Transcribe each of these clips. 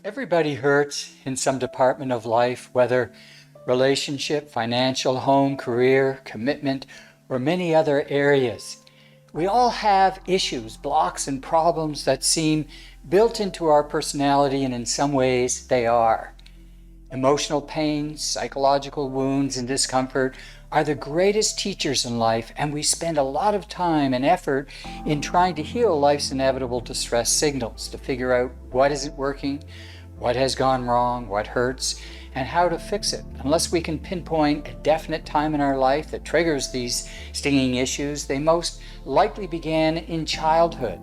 Everybody hurts in some department of life, whether relationship, financial, home, career, commitment, or many other areas. We all have issues, blocks, and problems that seem built into our personality, and in some ways they are. Emotional pain, psychological wounds, and discomfort are the greatest teachers in life, and we spend a lot of time and effort in trying to heal life's inevitable distress signals, to figure out what isn't working, what has gone wrong, what hurts, and how to fix it. Unless we can pinpoint a definite time in our life that triggers these stinging issues, they most likely began in childhood.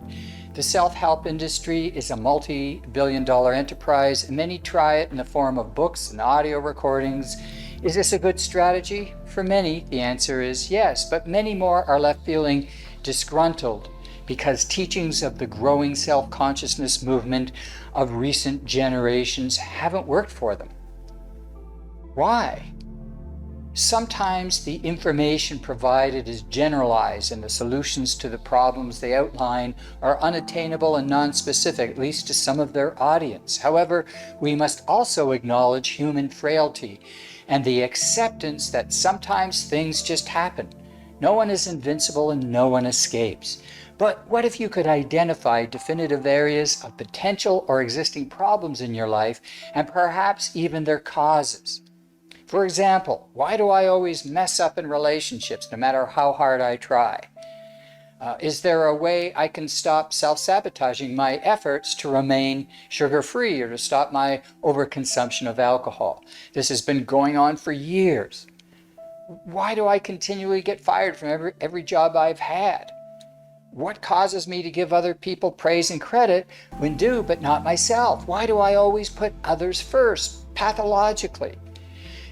The self-help industry is a multi-billion-dollar enterprise, and many try it in the form of books and audio recordings. Is this a good strategy? For many, the answer is yes, but many more are left feeling disgruntled because teachings of the growing self-consciousness movement of recent generations haven't worked for them. Why? Sometimes the information provided is generalized and the solutions to the problems they outline are unattainable and non-specific, at least to some of their audience. However, we must also acknowledge human frailty and the acceptance that sometimes things just happen. No one is invincible and no one escapes. But what if you could identify definitive areas of potential or existing problems in your life and perhaps even their causes? For example, why do I always mess up in relationships no matter how hard I try? Is there a way I can stop self-sabotaging my efforts to remain sugar-free or to stop my overconsumption of alcohol? This has been going on for years. Why do I continually get fired from every job I've had? What causes me to give other people praise and credit when due, but not myself? Why do I always put others first, pathologically?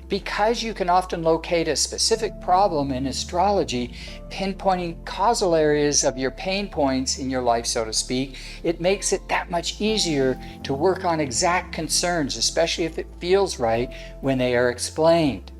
Because you can often locate a specific problem in astrology, pinpointing causal areas of your pain points in your life, so to speak, it makes it that much easier to work on exact concerns, especially if it feels right when they are explained.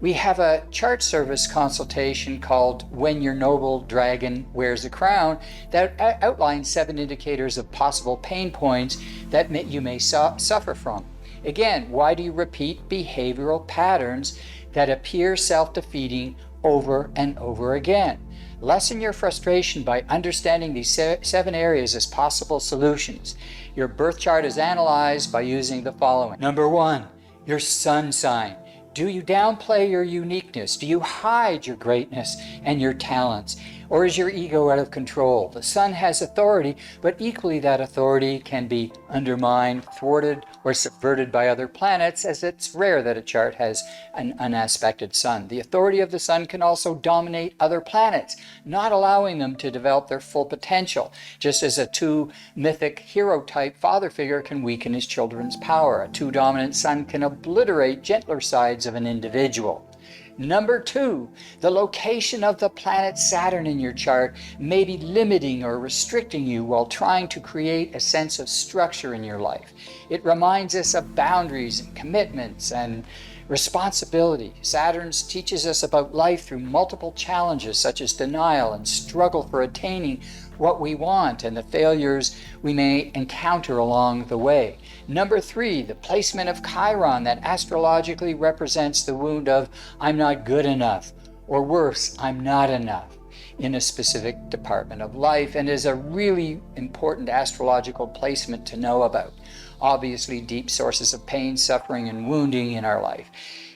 We have a chart service consultation called When Your Noble Dragon Wears a Crown that outlines 7 indicators of possible pain points that you may suffer from. Again, why do you repeat behavioral patterns that appear self-defeating over and over again? Lessen your frustration by understanding these 7 areas as possible solutions. Your birth chart is analyzed by using the following. Number 1, your sun sign. Do you downplay your uniqueness? Do you hide your greatness and your talents? Or is your ego out of control? The sun has authority, but equally that authority can be undermined, thwarted, or subverted by other planets, as it's rare that a chart has an unaspected sun. The authority of the sun can also dominate other planets, not allowing them to develop their full potential, just as a 2 mythic hero-type father figure can weaken his children's power. A 2 dominant sun can obliterate gentler sides of an individual. Number 2, the location of the planet Saturn in your chart may be limiting or restricting you while trying to create a sense of structure in your life. It reminds us of boundaries and commitments and responsibility. Saturn teaches us about life through multiple challenges such as denial and struggle for attaining what we want and the failures we may encounter along the way. Number 3, the placement of Chiron that astrologically represents the wound of I'm not good enough, or worse, I'm not enough in a specific department of life, and is a really important astrological placement to know about. Obviously, deep sources of pain, suffering, and wounding in our life.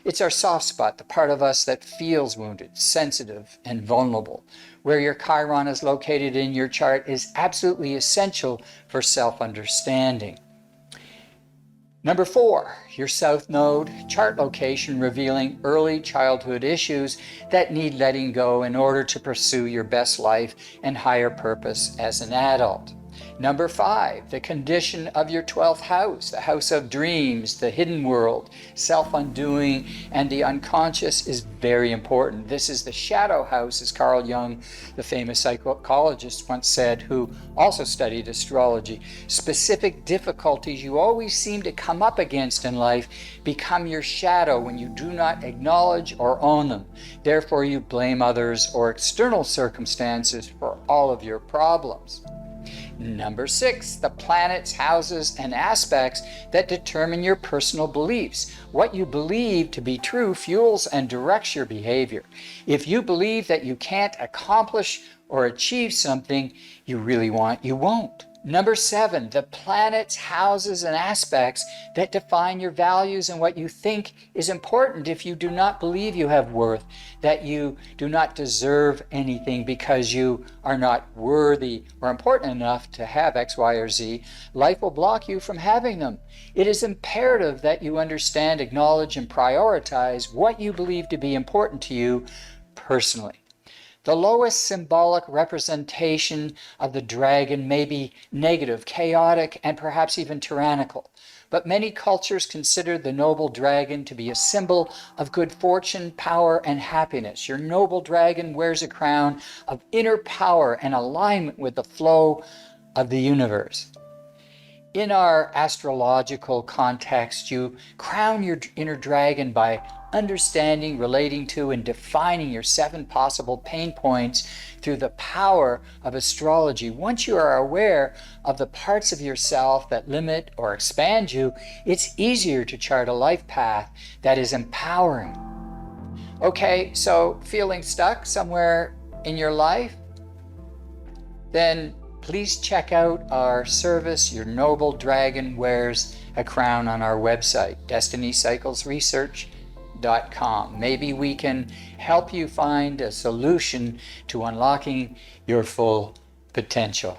It's our soft spot, the part of us that feels wounded, sensitive, and vulnerable. Where your Chiron is located in your chart is absolutely essential for self-understanding. Number 4, your South Node chart location revealing early childhood issues that need letting go in order to pursue your best life and higher purpose as an adult. Number 5, the condition of your 12th house, the house of dreams, the hidden world, self-undoing, and the unconscious is very important. This is the shadow house, as Carl Jung, the famous psychologist, once said, who also studied astrology. Specific difficulties you always seem to come up against in life become your shadow when you do not acknowledge or own them. Therefore, you blame others or external circumstances for all of your problems. Number 6, the planets, houses, and aspects that determine your personal beliefs. What you believe to be true fuels and directs your behavior. If you believe that you can't accomplish or achieve something you really want, you won't. Number 7, the planets, houses, and aspects that define your values and what you think is important. If you do not believe you have worth, that you do not deserve anything because you are not worthy or important enough to have X, Y, or Z, life will block you from having them. It is imperative that you understand, acknowledge, and prioritize what you believe to be important to you personally. The lowest symbolic representation of the dragon may be negative, chaotic, and perhaps even tyrannical. But many cultures consider the noble dragon to be a symbol of good fortune, power, and happiness. Your noble dragon wears a crown of inner power and alignment with the flow of the universe. In our astrological context, you crown your inner dragon by understanding, relating to, and defining your 7 possible pain points through the power of astrology. Once you are aware of the parts of yourself that limit or expand you, it's easier to chart a life path that is empowering. Okay, so feeling stuck somewhere in your life? Then please check out our service, Your Noble Dragon Wears a Crown, on our website, destinycyclesresearch.com. Maybe we can help you find a solution to unlocking your full potential.